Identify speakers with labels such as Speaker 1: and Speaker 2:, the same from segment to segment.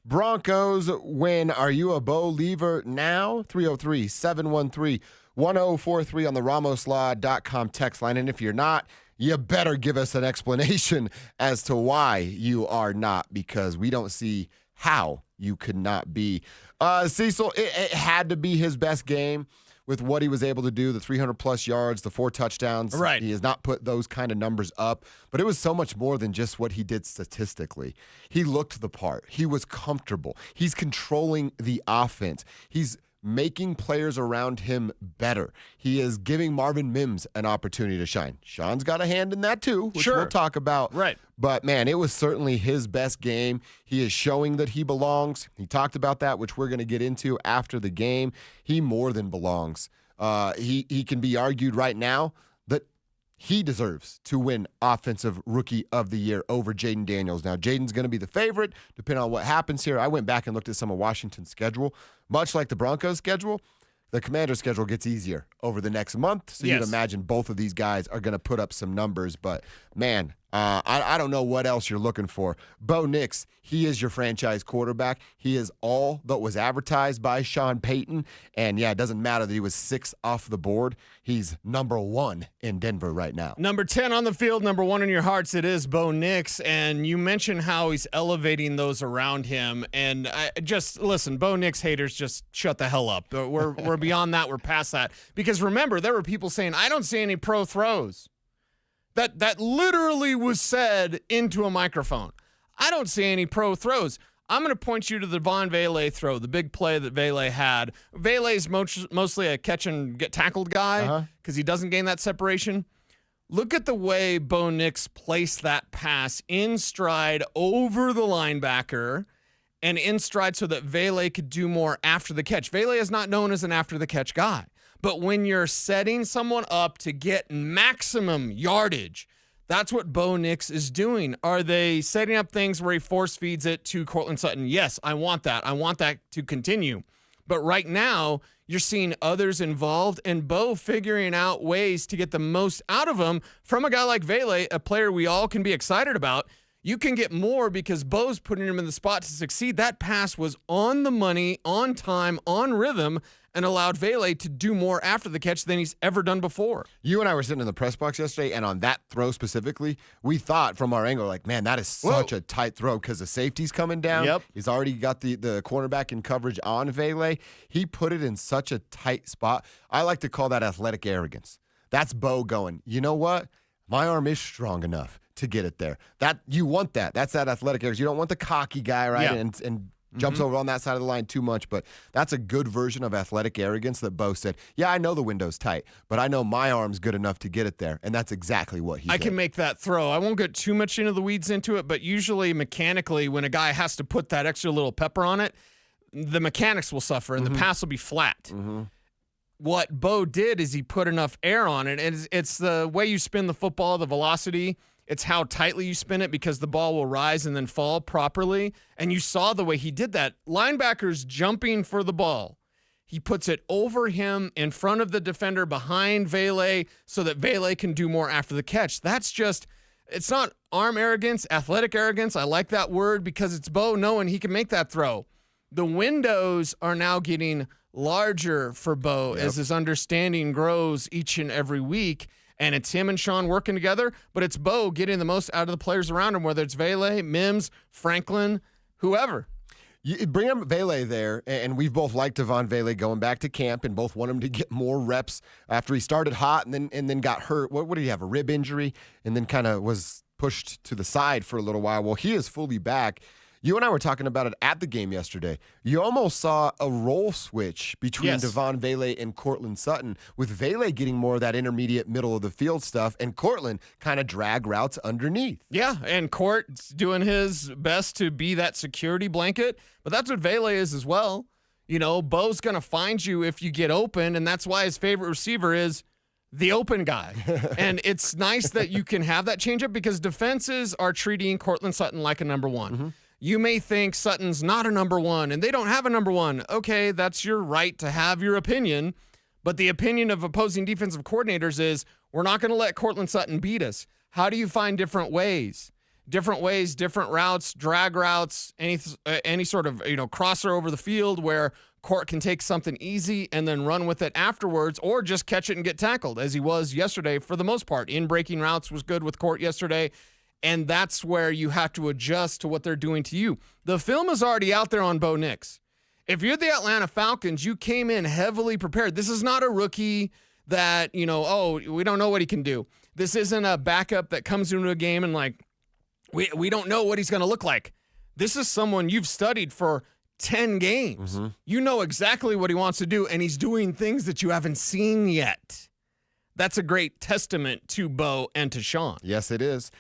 Speaker 1: Broncos win. Are you a Bo lever now? 303-713-1043 on the RamosLaw.com text line. And if you're not, you better give us an explanation as to why you are not, because we don't see how you could not be. Cecil, it had to be his best game with what he was able to do, the 300-plus yards, the 4 touchdowns.
Speaker 2: Right.
Speaker 1: He has not put those kind of numbers up, but it was so much more than just what he did statistically. He looked the part. He was comfortable. He's controlling the offense. He's making players around him better. He is giving Marvin Mims an opportunity to shine. Sean's got a hand in that too, which we'll talk about.
Speaker 2: Right.
Speaker 1: But, man, it was certainly his best game. He is showing that he belongs. He talked about that, which we're going to get into after the game. He more than belongs. He can be argued right now that he deserves to win Offensive Rookie of the Year over Jaden Daniels. Now, Jaden's going to be the favorite, depending on what happens here. I went back and looked at some of Washington's schedule. Much like the Broncos' schedule, the Commanders' schedule gets easier over the next month. So you'd imagine both of these guys are going to put up some numbers. But, man, I don't know what else you're looking for. Bo Nix, he is your franchise quarterback. He is all that was advertised by Sean Payton. And, yeah, it doesn't matter that he was 6 off the board. He's number 1 in Denver right now.
Speaker 2: Number 10 on the field, number 1 in your hearts, it is Bo Nix. And you mentioned how he's elevating those around him. And listen, Bo Nix haters, just shut the hell up. We're beyond that. We're past that. Because remember, there were people saying, I don't see any pro throws. That literally was said into a microphone. I don't see any pro throws. I'm going to point you to the Von Vele throw, the big play that Vele had. Vele's mostly a catch and get tackled guy because he doesn't gain that separation. Look at the way Bo Nix placed that pass in stride over the linebacker and in stride so that Vele could do more after the catch. Vele is not known as an after the catch guy. But when you're setting someone up to get maximum yardage, that's what Bo Nix is doing. Are they setting up things where he force feeds it to Courtland Sutton? Yes, I want that. I want that to continue. But right now, you're seeing others involved and Bo figuring out ways to get the most out of him from a guy like Vele, a player we all can be excited about. You can get more because Bo's putting him in the spot to succeed. That pass was on the money, on time, on rhythm, and allowed Vele to do more after the catch than he's ever done before.
Speaker 1: You and I were sitting in the press box yesterday, and on that throw specifically, we thought from our angle, like, man, that is such a tight throw because the safety's coming down.
Speaker 2: Yep.
Speaker 1: He's already got the cornerback in coverage on Vele. He put it in such a tight spot. I like to call that athletic arrogance. That's Bo going, you know what? My arm is strong enough to get it there. That you want that. That's that athletic arrogance. You don't want the cocky guy, right?
Speaker 2: Yeah.
Speaker 1: And jumps over on that side of the line too much, but that's a good version of athletic arrogance that Bo said, yeah, I know the window's tight, but I know my arm's good enough to get it there, and that's exactly what he did.
Speaker 2: I can make that throw. I won't get too much into the weeds into it, but usually mechanically when a guy has to put that extra little pepper on it, the mechanics will suffer and the pass will be flat. What Bo did is he put enough air on it, and it's the way you spin the football, the velocity. It's how tightly you spin it because the ball will rise and then fall properly. And you saw the way he did that. Linebackers jumping for the ball. He puts it over him in front of the defender behind Vele so that Vele can do more after the catch. That's just, it's not arm arrogance, athletic arrogance. I like that word because it's Bo knowing he can make that throw. The windows are now getting larger for Bo as his understanding grows each and every week. And it's him and Sean working together, but it's Bo getting the most out of the players around him, whether it's Vele, Mims, Franklin, whoever.
Speaker 1: You bring him Vele there, and we've both liked Devon Vele going back to camp and both want him to get more reps after he started hot and then got hurt. What did he have, a rib injury, and then kind of was pushed to the side for a little while? Well, he is fully back. You and I were talking about it at the game yesterday. You almost saw a role switch between Devon Vele and Courtland Sutton, with Vele getting more of that intermediate middle of the field stuff and Courtland kind of drag routes underneath.
Speaker 2: Yeah, and Court's doing his best to be that security blanket, but that's what Vele is as well. You know, Bo's going to find you if you get open, and that's why his favorite receiver is the open guy. And it's nice that you can have that changeup because defenses are treating Courtland Sutton like a number one. You may think Sutton's not a number one and they don't have a number one. Okay, that's your right to have your opinion. But the opinion of opposing defensive coordinators is we're not going to let Courtland Sutton beat us. How do you find different ways? different ways, different routes, drag routes, any sort of crosser over the field where Court can take something easy and then run with it afterwards, or just catch it and get tackled, as he was yesterday for the most part. In breaking routes was good with Court yesterday, and that's where you have to adjust to what they're doing to you. The film is already out there on Bo Nix. If you're the Atlanta Falcons, you came in heavily prepared. This is not a rookie that, we don't know what he can do. This isn't a backup that comes into a game and we don't know what he's going to look like. This is someone you've studied for 10 games. Mm-hmm. You know exactly what he wants to do, and he's doing things that you haven't seen yet. That's a great testament to Bo and to Sean.
Speaker 1: Yes, it is.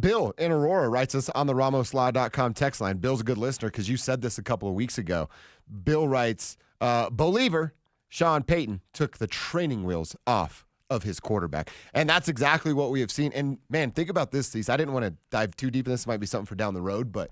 Speaker 1: Bill in Aurora writes us on the RamosLaw.com text line. Bill's a good listener because you said this a couple of weeks ago. Bill writes, believer, Sean Payton took the training wheels off of his quarterback. And that's exactly what we have seen. And, man, think about this, Cease. I didn't want to dive too deep in this. It might be something for down the road, but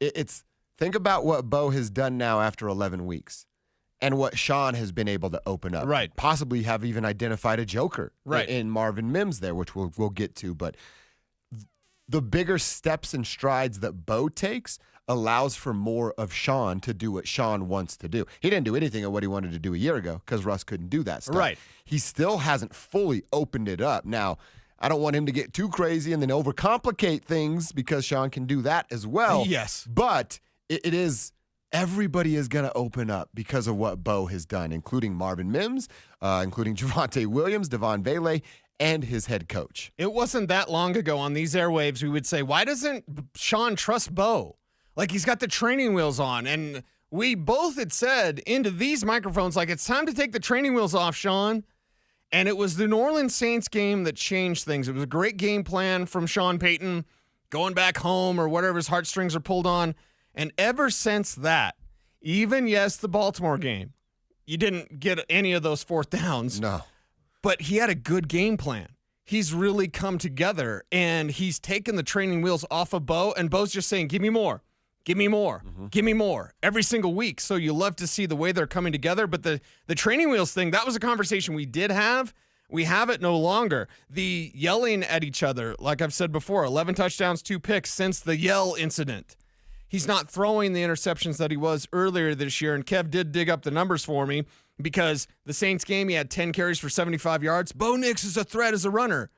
Speaker 1: it's think about what Bo has done now after 11 weeks and what Sean has been able to open up.
Speaker 2: Right.
Speaker 1: Possibly have even identified a joker in Marvin Mims there, which we'll get to. But the bigger steps and strides that Bo takes allows for more of Sean to do what Sean wants to do. He didn't do anything of what he wanted to do a year ago because Russ couldn't do that stuff.
Speaker 2: Right.
Speaker 1: He still hasn't fully opened it up. Now, I don't want him to get too crazy and then overcomplicate things because Sean can do that as well.
Speaker 2: Yes.
Speaker 1: But it is everybody is going to open up because of what Bo has done, including Marvin Mims, including Javonte Williams, Devon Vele, and his head coach.
Speaker 2: It wasn't that long ago on these airwaves we would say, why doesn't Sean trust Bo? Like, he's got the training wheels on. And we both had said into these microphones, like, it's time to take the training wheels off, Sean. And it was the New Orleans Saints game that changed things. It was a great game plan from Sean Payton, going back home or whatever his heartstrings are pulled on. And ever since that, even, the Baltimore game, you didn't get any of those fourth downs.
Speaker 1: No.
Speaker 2: But he had a good game plan. He's really come together, and he's taken the training wheels off of Bo, and Bo's just saying, give me more. Give me more. Mm-hmm. Give me more every single week. So you love to see the way they're coming together. But the training wheels thing, that was a conversation we did have. We have it no longer. The yelling at each other, like I've said before, 11 touchdowns, 2 picks since the yell incident. He's not throwing the interceptions that he was earlier this year. And Kev did dig up the numbers for me because the Saints game, he had 10 carries for 75 yards. Bo Nix is a threat as a runner,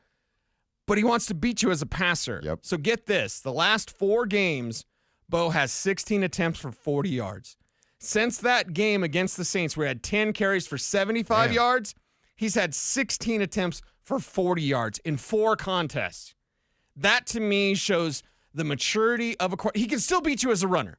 Speaker 2: but he wants to beat you as a passer.
Speaker 1: Yep.
Speaker 2: So get this. The last 4 games, Bo has 16 attempts for 40 yards. Since that game against the Saints, where he had 10 carries for 75 yards, he's had 16 attempts for 40 yards in 4 contests. That, to me, shows the maturity of a quarterback. He can still beat you as a runner.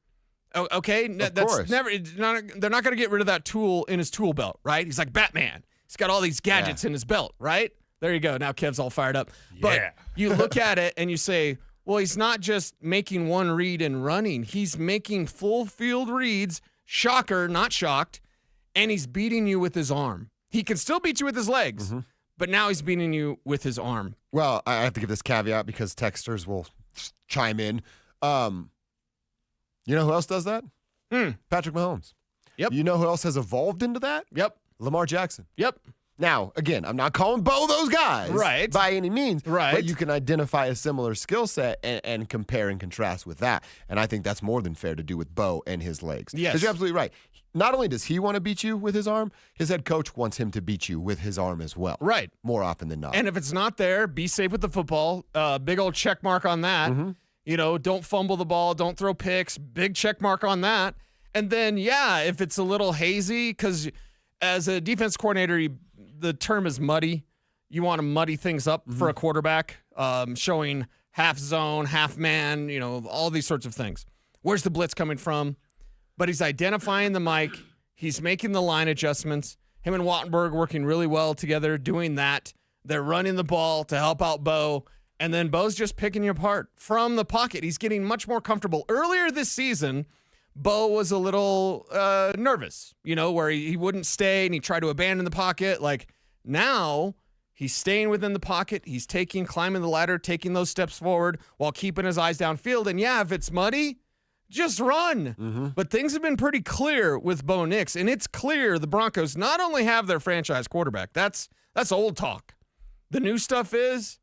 Speaker 2: Okay?
Speaker 1: Of course.
Speaker 2: They're not going to get rid of that tool in his tool belt, right? He's like Batman. He's got all these gadgets in his belt, right? There you go. Now Kev's all fired up. Yeah. But you look at it and you say, well, he's not just making one read and running. He's making full field reads, shocker, not shocked, and he's beating you with his arm. He can still beat you with his legs, but now he's beating you with his arm.
Speaker 1: Well, I have to give this caveat because texters will chime in. You know who else does that? Patrick Mahomes.
Speaker 2: Yep.
Speaker 1: You know who else has evolved into that?
Speaker 2: Yep.
Speaker 1: Lamar Jackson.
Speaker 2: Yep.
Speaker 1: Now, again, I'm not calling Bo those guys by any means, but you can identify a similar skill set and compare and contrast with that. And I think that's more than fair to do with Bo and his legs.
Speaker 2: Yes.
Speaker 1: Because you're absolutely right. Not only does he want to beat you with his arm, his head coach wants him to beat you with his arm as well.
Speaker 2: Right.
Speaker 1: More often than not.
Speaker 2: And if it's not there, be safe with the football. Big old check mark on that. Don't fumble the ball. Don't throw picks. Big check mark on that. And then, if it's a little hazy, because as a defense coordinator, the term is muddy. You want to muddy things up for a quarterback, showing half zone, half man, all these sorts of things. Where's the blitz coming from? But he's identifying the mic. He's making the line adjustments. Him and Wattenberg working really well together, doing that. They're running the ball to help out Bo. And then Bo's just picking you apart from the pocket. He's getting much more comfortable. Earlier this season, Bo was a little nervous, where he wouldn't stay and he tried to abandon the pocket. Like, now he's staying within the pocket. He's climbing the ladder, taking those steps forward while keeping his eyes downfield. And if it's muddy, just run. But things have been pretty clear with Bo Nix, and it's clear the Broncos not only have their franchise quarterback. That's old talk. The new stuff is,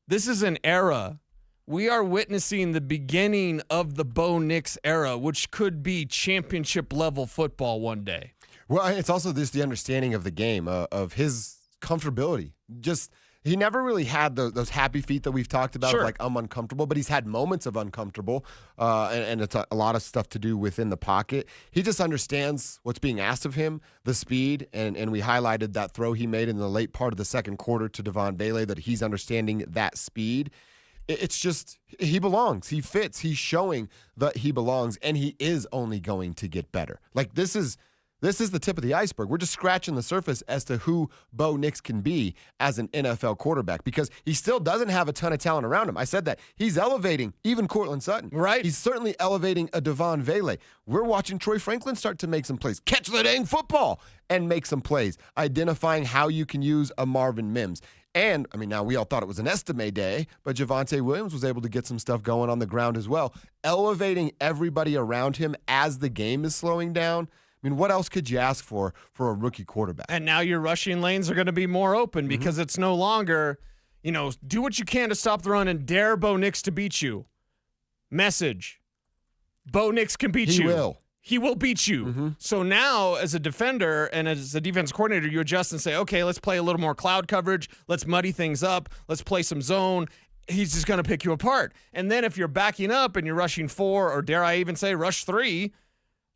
Speaker 2: this is an era we are witnessing the beginning of the Bo Nix era, which could be championship level football one day.
Speaker 1: Well, it's also just the understanding of the game, of his comfortability. Just he never really had those happy feet that we've talked about,
Speaker 2: Sure.
Speaker 1: like I'm uncomfortable, but he's had moments of uncomfortable, and it's a lot of stuff to do within the pocket. He just understands what's being asked of him, the speed, and we highlighted that throw he made in the late part of the second quarter to Devon Bailey, that he's understanding that speed. It's just he belongs. He fits. He's showing that he belongs, and he is only going to get better. Like this is the tip of the iceberg. We're just scratching the surface as to who Bo Nix can be as an NFL quarterback, because he still doesn't have a ton of talent around him. I said that. He's elevating even Courtland Sutton.
Speaker 2: Right.
Speaker 1: He's certainly elevating a Devon Bailey. We're watching Troy Franklin start to make some plays, catch the dang football, and make some plays, identifying how you can use a Marvin Mims. And, I mean, now we all thought it was an Estime day, but Javonte Williams was able to get some stuff going on the ground as well, elevating everybody around him as the game is slowing down. I mean, what else could you ask for a rookie quarterback?
Speaker 2: And now your rushing lanes are going to be more open because it's no longer, do what you can to stop the run and dare Bo Nix to beat you. Message. Bo Nix can beat you.
Speaker 1: He will.
Speaker 2: He will beat you.
Speaker 1: Mm-hmm.
Speaker 2: So now, as a defender and as a defense coordinator, you adjust and say, okay, let's play a little more cloud coverage. Let's muddy things up. Let's play some zone. He's just going to pick you apart. And then if you're backing up and you're rushing 4, or dare I even say rush 3,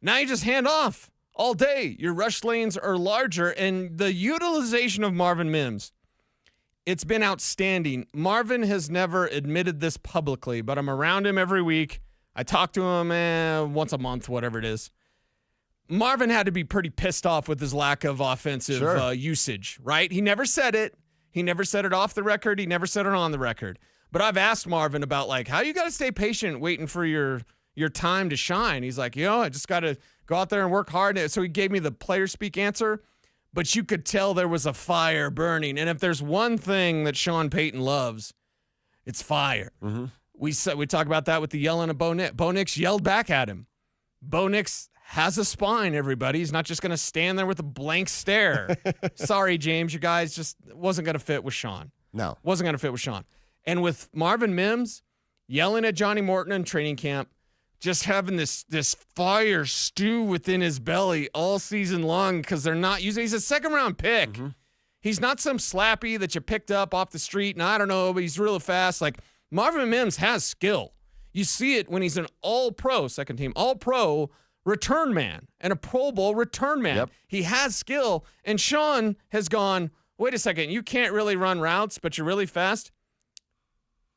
Speaker 2: now you just hand off all day. Your rush lanes are larger, and the utilization of Marvin Mims, it's been outstanding. Marvin has never admitted this publicly, but I'm around him every week. I talk to him once a month, whatever it is. Marvin had to be pretty pissed off with his lack of offensive usage, right? He never said it. He never said it off the record. He never said it on the record. But I've asked Marvin about, like, how you got to stay patient waiting for your time to shine. He's like, I just got to go out there and work hard. So he gave me the player speak answer, but you could tell there was a fire burning. And if there's one thing that Sean Payton loves, it's fire.
Speaker 1: Mm-hmm.
Speaker 2: We talk about that with the yelling of Bo Nix. Bo Nix yelled back at him. Bo Nix has a spine, everybody. He's not just going to stand there with a blank stare. Sorry, James, you guys just wasn't going to fit with Sean.
Speaker 1: No.
Speaker 2: Wasn't going to fit with Sean. And with Marvin Mims yelling at Johnny Morton in training camp, just having this fire stew within his belly all season long because they're not using. He's a second-round pick. Mm-hmm. He's not some slappy that you picked up off the street, and I don't know, but he's really fast. Like, Marvin Mims has skill. You see it when he's an all-pro, second team, all-pro return man and a Pro Bowl return man. Yep. He has skill, and Sean has gone, wait a second, you can't really run routes, but you're really fast?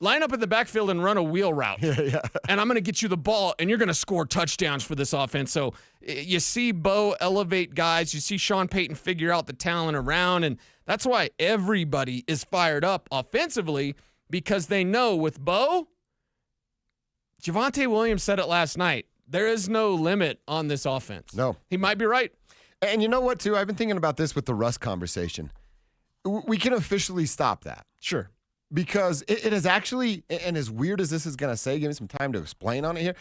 Speaker 2: Line up in the backfield and run a wheel route. Yeah. And I'm going to get you the ball, and you're going to score touchdowns for this offense. So you see Bo elevate guys. You see Sean Payton figure out the talent around, and that's why everybody is fired up offensively, because they know with Bo, Javonte Williams said it last night, there is no limit on this offense.
Speaker 1: No.
Speaker 2: He might be right.
Speaker 1: And you know what, too? I've been thinking about this with the Russ conversation. We can officially stop that.
Speaker 2: Sure.
Speaker 1: Because it is actually, and as weird as this is going to say, give me some time to explain on it here,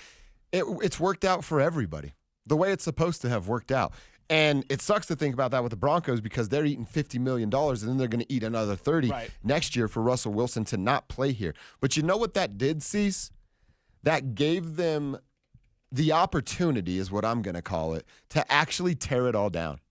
Speaker 1: it's worked out for everybody the way it's supposed to have worked out. And it sucks to think about that with the Broncos, because they're eating $50 million and then they're going to eat another 30 next year for Russell Wilson to not play here. But you know what that did, Cease? That gave them the opportunity, is what I'm going to call it, to actually tear it all down.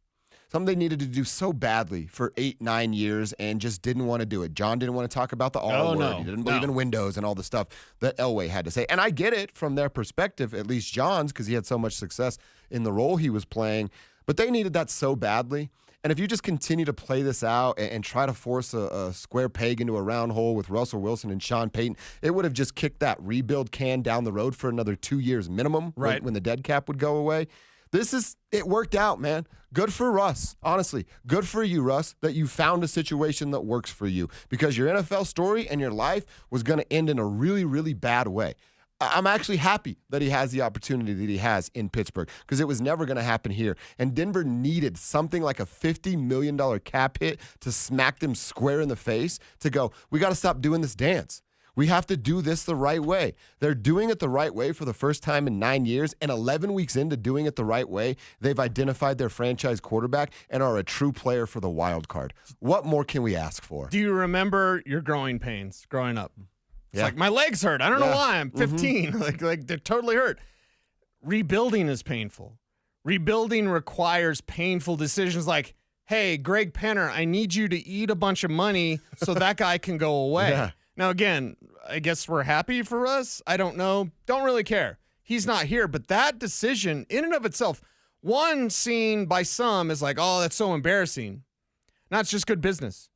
Speaker 1: Something they needed to do so badly for 8-9 years and just didn't want to do it. John didn't want to talk about the R word. He didn't believe in Windows and all the stuff that Elway had to say. And I get it from their perspective, at least John's, because he had so much success in the role he was playing. But they needed that so badly. And if you just continue to play this out and try to force a square peg into a round hole with Russell Wilson and Sean Payton, it would have just kicked that rebuild can down the road for another 2 years minimum, when the dead cap would go away. It worked out, man. Good for Russ. Honestly, good for you, Russ, that you found a situation that works for you, because your NFL story and your life was going to end in a really, really bad way. I'm actually happy that he has the opportunity that he has in Pittsburgh, because it was never going to happen here. And Denver needed something like a $50 million cap hit to smack them square in the face to go, we got to stop doing this dance. We have to do this the right way. They're doing it the right way for the first time in 9 years, and 11 weeks into doing it the right way, they've identified their franchise quarterback and are a true player for the wild card. What more can we ask for?
Speaker 2: Do you remember your growing pains growing up? It's like, my legs hurt. I don't know why. I'm 15. Like they're totally hurt. Rebuilding is painful. Rebuilding requires painful decisions like, hey, Greg Penner, I need you to eat a bunch of money so that guy can go away.
Speaker 1: Yeah.
Speaker 2: Now, again, I guess we're happy for us. I don't know. Don't really care. He's not here. But that decision in and of itself, one seen by some is like, oh, that's so embarrassing. No, it's just good business.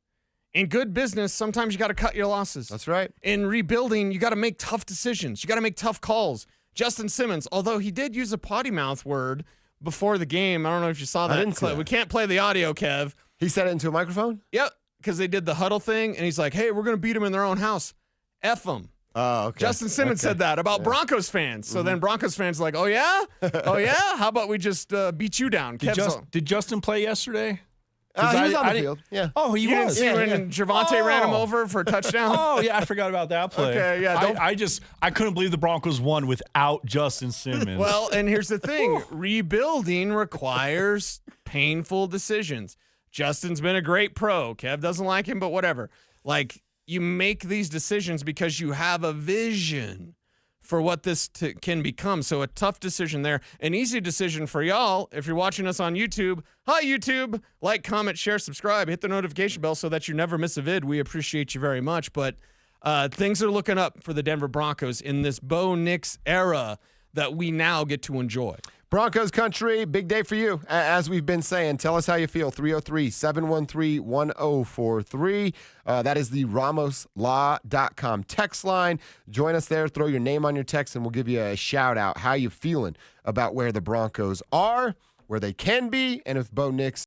Speaker 2: In good business, sometimes you got to cut your losses.
Speaker 1: That's right.
Speaker 2: In rebuilding, you got to make tough decisions. You got to make tough calls. Justin Simmons, although he did use a potty mouth word before the game. I don't know if you saw that.
Speaker 1: I didn't see that.
Speaker 2: We can't play the audio, Kev.
Speaker 1: He said it into a microphone?
Speaker 2: Yep, because they did the huddle thing, and he's like, hey, we're going to beat them in their own house. F them.
Speaker 1: Oh, okay.
Speaker 2: Justin Simmons said that about Broncos fans. So then Broncos fans are like, oh, yeah? Oh, yeah? How about we just beat you down?
Speaker 3: Did Justin play yesterday?
Speaker 1: He was on the field. Yeah.
Speaker 3: Oh, he
Speaker 2: You
Speaker 3: was.
Speaker 2: didn't see when Javonte ran him over for a touchdown?
Speaker 3: Oh, yeah, I forgot about that play.
Speaker 2: Okay, yeah,
Speaker 3: I couldn't believe the Broncos won without Justin Simmons.
Speaker 2: Well, and here's the thing. Rebuilding requires painful decisions. Justin's been a great pro. Kev doesn't like him, but whatever. Like, you make these decisions because you have a vision for what this can become. So a tough decision there. An easy decision for y'all, if you're watching us on YouTube. Hi, YouTube. Like, comment, share, subscribe. Hit the notification bell so that you never miss a vid. We appreciate you very much. But things are looking up for the Denver Broncos in this Bo Nix era that we now get to enjoy.
Speaker 1: Broncos country, big day for you. As we've been saying, tell us how you feel. 303-713-1043. That is the RamosLaw.com text line. Join us there. Throw your name on your text, and we'll give you a shout out. How you feeling about where the Broncos are, where they can be, and if Bo Nix